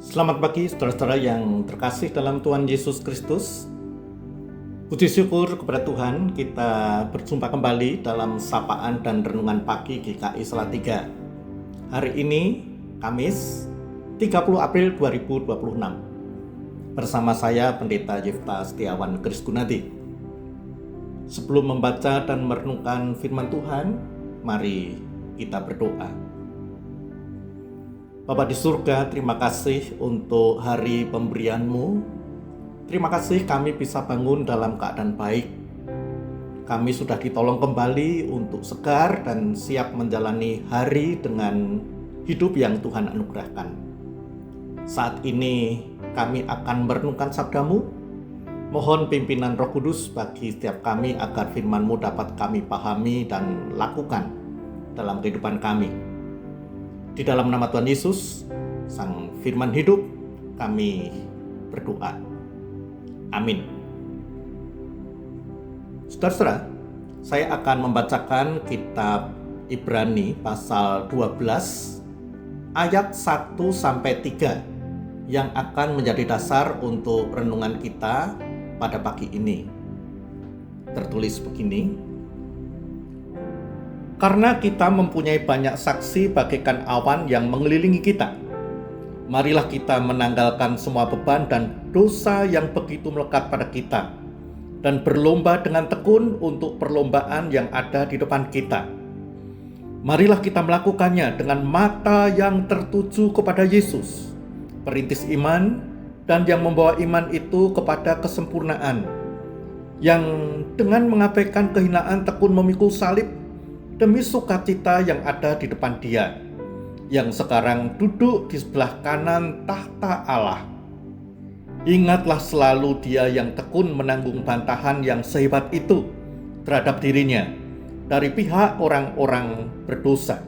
Selamat pagi saudara-saudara yang terkasih dalam Tuhan Yesus Kristus. Puji syukur kepada Tuhan, kita berjumpa kembali dalam sapaan dan renungan pagi GKI Salatiga. Hari ini Kamis 30 April 2026. Bersama saya Pendeta Yifta Setiawan Krisgunadi. Sebelum membaca dan merenungkan firman Tuhan, mari kita berdoa. Bapa di surga, terima kasih untuk hari pemberian-Mu. Terima kasih kami bisa bangun dalam keadaan baik. Kami sudah ditolong kembali untuk segar dan siap menjalani hari dengan hidup yang Tuhan anugerahkan. Saat ini kami akan merenungkan sabda-Mu. Mohon pimpinan Roh Kudus bagi setiap kami agar firman-Mu dapat kami pahami dan lakukan dalam kehidupan kami. Di dalam nama Tuhan Yesus, Sang Firman Hidup, kami berdoa. Amin. Saudara-saudara, saya akan membacakan kitab Ibrani pasal 12 ayat 1-3 yang akan menjadi dasar untuk renungan kita pada pagi ini. Tertulis begini: karena kita mempunyai banyak saksi bagaikan awan yang mengelilingi kita, marilah kita menanggalkan semua beban dan dosa yang begitu melekat pada kita, dan berlomba dengan tekun untuk perlombaan yang ada di depan kita. Marilah kita melakukannya dengan mata yang tertuju kepada Yesus, perintis iman dan yang membawa iman itu kepada kesempurnaan, yang dengan mengabaikan kehinaan tekun memikul salib demi sukacita yang ada di depan Dia, yang sekarang duduk di sebelah kanan tahta Allah. Ingatlah selalu Dia yang tekun menanggung bantahan yang sehebat itu terhadap dirinya dari pihak orang-orang berdosa,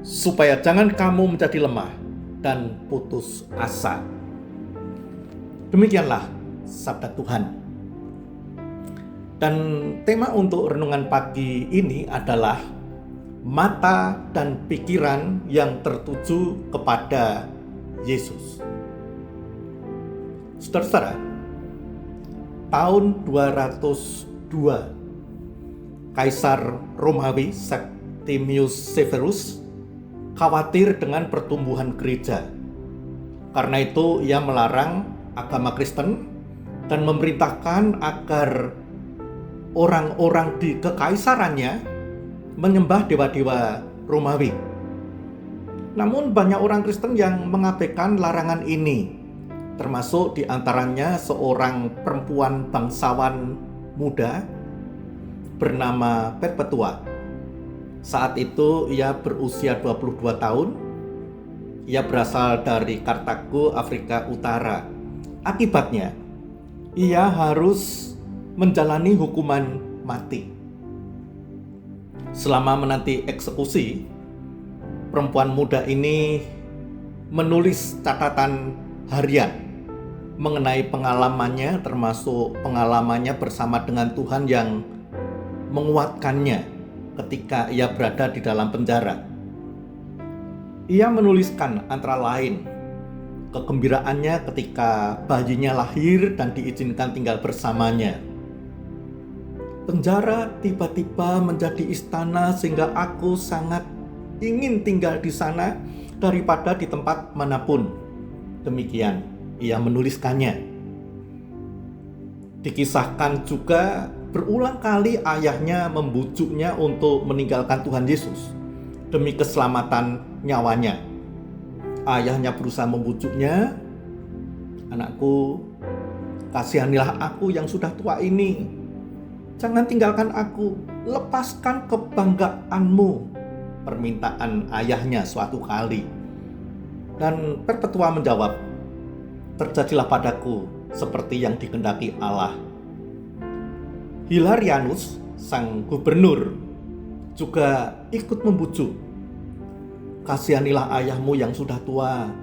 supaya jangan kamu menjadi lemah dan putus asa. Demikianlah sabda Tuhan. Dan tema untuk renungan pagi ini adalah mata dan pikiran yang tertuju kepada Yesus. Saudara-saudara, tahun 202, Kaisar Romawi Septimius Severus khawatir dengan pertumbuhan gereja. Karena itu ia melarang agama Kristen dan memerintahkan agar orang-orang di kekaisarannya menyembah dewa-dewa Romawi. Namun banyak orang Kristen yang mengabaikan larangan ini, termasuk diantaranya seorang perempuan bangsawan muda bernama Perpetua. Saat itu ia berusia 22 tahun. Ia berasal dari Kartago, Afrika Utara. Akibatnya, ia harus menjalani hukuman mati. Selama menanti eksekusi, perempuan muda ini menulis catatan harian mengenai pengalamannya, termasuk pengalamannya bersama dengan Tuhan yang menguatkannya ketika ia berada di dalam penjara. Ia menuliskan antara lain kegembiraannya ketika bayinya lahir dan diizinkan tinggal bersamanya. Penjara tiba-tiba menjadi istana sehingga aku sangat ingin tinggal di sana daripada di tempat manapun. Demikian ia menuliskannya. Dikisahkan juga berulang kali ayahnya membujuknya untuk meninggalkan Tuhan Yesus demi keselamatan nyawanya. Ayahnya berusaha membujuknya, "Anakku, kasihanilah aku yang sudah tua ini. Jangan tinggalkan aku, lepaskan kebanggaanmu." Permintaan ayahnya suatu kali. Dan Perpetua menjawab, "Terjadilah padaku seperti yang dikehendaki Allah." Hilarianus, sang gubernur, juga ikut membujuk, "Kasihanilah ayahmu yang sudah tua.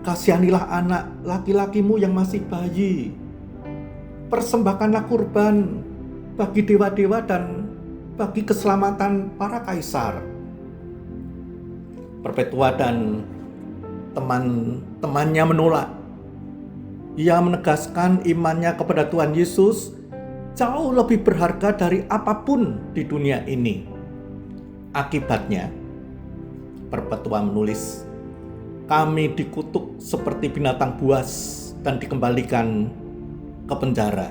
Kasihanilah anak laki-lakimu yang masih bayi. Persembahkanlah kurban bagi dewa-dewa dan bagi keselamatan para kaisar." Perpetua dan teman-temannya menolak. Ia menegaskan imannya kepada Tuhan Yesus jauh lebih berharga dari apapun di dunia ini. Akibatnya, Perpetua menulis, kami dikutuk seperti binatang buas dan dikembalikan ke penjara.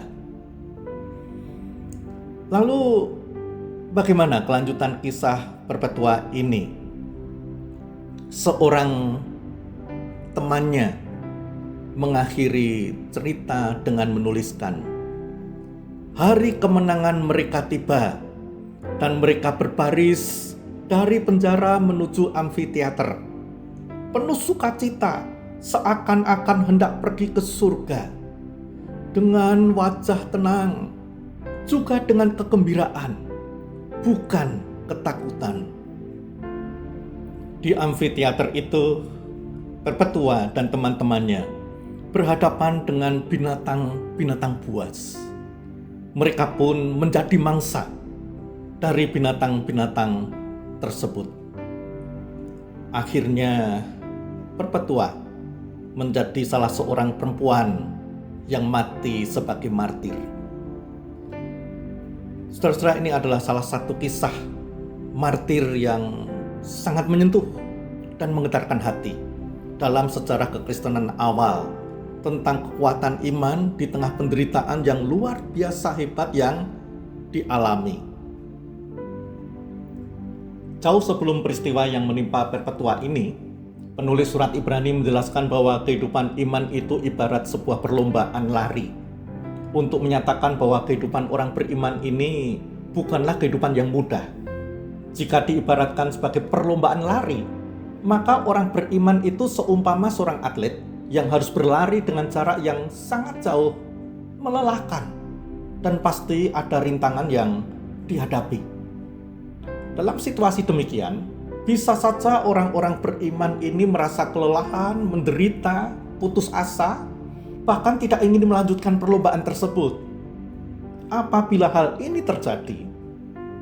Lalu, bagaimana kelanjutan kisah Perpetua ini? Seorang temannya mengakhiri cerita dengan menuliskan, hari kemenangan mereka tiba dan mereka berbaris dari penjara menuju amfiteater, penuh sukacita seakan-akan hendak pergi ke surga, dengan wajah tenang, juga dengan kegembiraan, bukan ketakutan. Di amfiteater itu, Perpetua dan teman-temannya berhadapan dengan binatang-binatang buas. Mereka pun menjadi mangsa dari binatang-binatang tersebut. Akhirnya, Perpetua menjadi salah seorang perempuan yang mati sebagai martir. Saudara-saudara, ini adalah salah satu kisah martir yang sangat menyentuh dan menggetarkan hati dalam sejarah kekristenan awal, tentang kekuatan iman di tengah penderitaan yang luar biasa hebat yang dialami. Jauh sebelum peristiwa yang menimpa Perpetua ini, penulis surat Ibrani menjelaskan bahwa kehidupan iman itu ibarat sebuah perlombaan lari, untuk menyatakan bahwa kehidupan orang beriman ini bukanlah kehidupan yang mudah. Jika diibaratkan sebagai perlombaan lari, maka orang beriman itu seumpama seorang atlet yang harus berlari dengan jarak yang sangat jauh, melelahkan, dan pasti ada rintangan yang dihadapi. Dalam situasi demikian, bisa saja orang-orang beriman ini merasa kelelahan, menderita, putus asa, bahkan tidak ingin melanjutkan perlombaan tersebut. Apabila hal ini terjadi,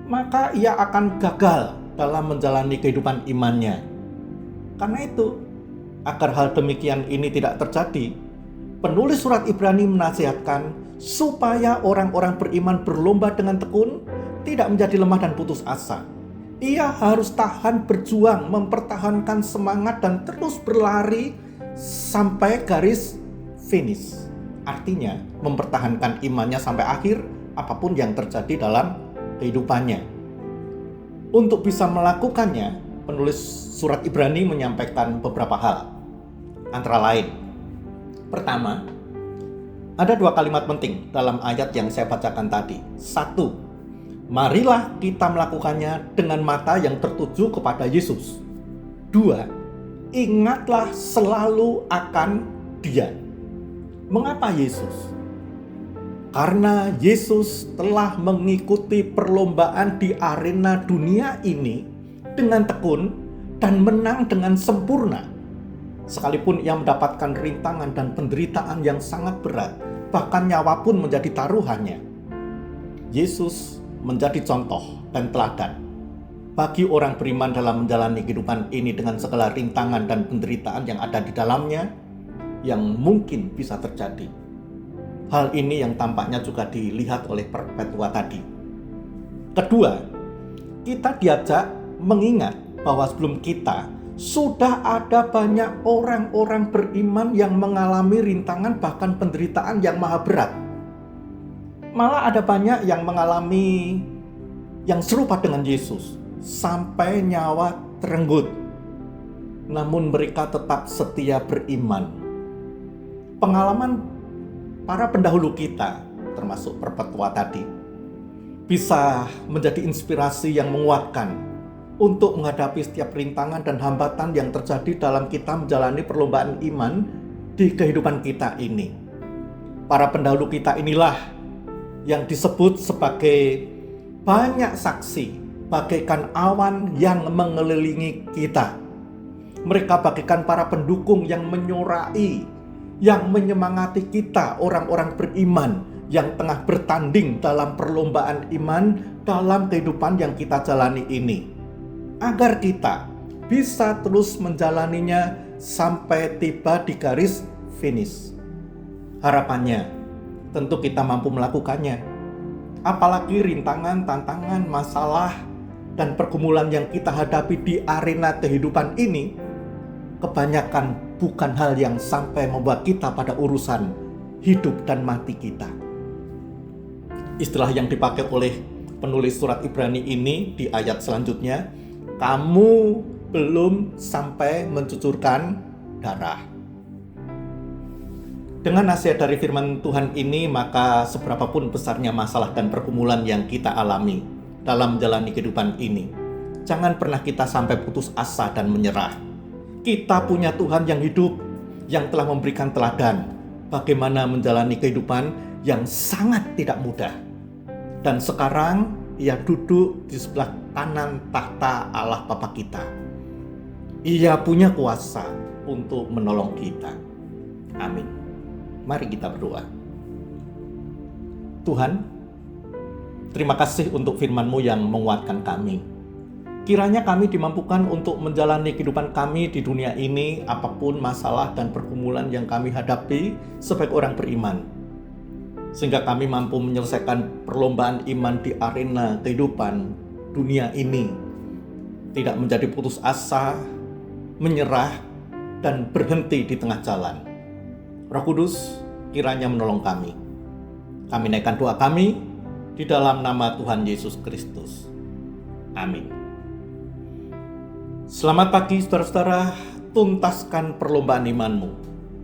maka ia akan gagal dalam menjalani kehidupan imannya. Karena itu, agar hal demikian ini tidak terjadi, penulis surat Ibrani menasihatkan supaya orang-orang beriman berlomba dengan tekun, tidak menjadi lemah dan putus asa. Ia harus tahan berjuang, mempertahankan semangat dan terus berlari sampai garis finish. Artinya, mempertahankan imannya sampai akhir apapun yang terjadi dalam kehidupannya. Untuk bisa melakukannya, penulis surat Ibrani menyampaikan beberapa hal. Antara lain, pertama, ada dua kalimat penting dalam ayat yang saya bacakan tadi. Satu, marilah kita melakukannya dengan mata yang tertuju kepada Yesus. Dua, ingatlah selalu akan Dia. Mengapa Yesus? Karena Yesus telah mengikuti perlombaan di arena dunia ini dengan tekun dan menang dengan sempurna. Sekalipun ia mendapatkan rintangan dan penderitaan yang sangat berat, bahkan nyawa pun menjadi taruhannya. Yesus menjadi contoh dan teladan bagi orang beriman dalam menjalani kehidupan ini dengan segala rintangan dan penderitaan yang ada di dalamnya, yang mungkin bisa terjadi. Hal ini yang tampaknya juga dilihat oleh Perpetua tadi. Kedua, kita diajak mengingat bahwa sebelum kita sudah ada banyak orang-orang beriman yang mengalami rintangan bahkan penderitaan yang maha berat. Malah ada banyak yang mengalami yang serupa dengan Yesus sampai nyawa terenggut. Namun mereka tetap setia beriman. Pengalaman para pendahulu kita, termasuk Perpetua tadi, bisa menjadi inspirasi yang menguatkan untuk menghadapi setiap rintangan dan hambatan yang terjadi dalam kita menjalani perlombaan iman di kehidupan kita ini. Para pendahulu kita inilah yang disebut sebagai banyak saksi, bagaikan awan yang mengelilingi kita. Mereka bagaikan para pendukung yang menyorai, yang menyemangati kita, orang-orang beriman yang tengah bertanding dalam perlombaan iman dalam kehidupan yang kita jalani ini. Agar kita bisa terus menjalaninya sampai tiba di garis finish. Harapannya, tentu kita mampu melakukannya. Apalagi rintangan, tantangan, masalah, dan pergumulan yang kita hadapi di arena kehidupan ini, kebanyakan bukan hal yang sampai membuat kita pada urusan hidup dan mati kita. Istilah yang dipakai oleh penulis surat Ibrani ini di ayat selanjutnya, kamu belum sampai mencucurkan darah. Dengan nasihat dari firman Tuhan ini, maka seberapapun besarnya masalah dan pergumulan yang kita alami dalam menjalani kehidupan ini, jangan pernah kita sampai putus asa dan menyerah. Kita punya Tuhan yang hidup, yang telah memberikan teladan bagaimana menjalani kehidupan yang sangat tidak mudah. Dan sekarang Ia duduk di sebelah kanan tahta Allah Bapa kita. Ia punya kuasa untuk menolong kita. Amin. Mari kita berdoa. Tuhan, terima kasih untuk firman-Mu yang menguatkan kami. Kiranya kami dimampukan untuk menjalani kehidupan kami di dunia ini, apapun masalah dan pergumulan yang kami hadapi sebagai orang beriman. Sehingga kami mampu menyelesaikan perlombaan iman di arena kehidupan dunia ini. Tidak menjadi putus asa, menyerah, dan berhenti di tengah jalan. Roh Kudus, kiranya menolong kami. Kami naikkan doa kami di dalam nama Tuhan Yesus Kristus. Amin. Selamat pagi saudara-saudara, tuntaskan perlombaan imanmu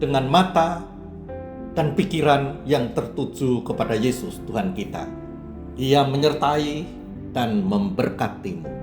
dengan mata dan pikiran yang tertuju kepada Yesus Tuhan kita. Ia menyertai dan memberkatimu.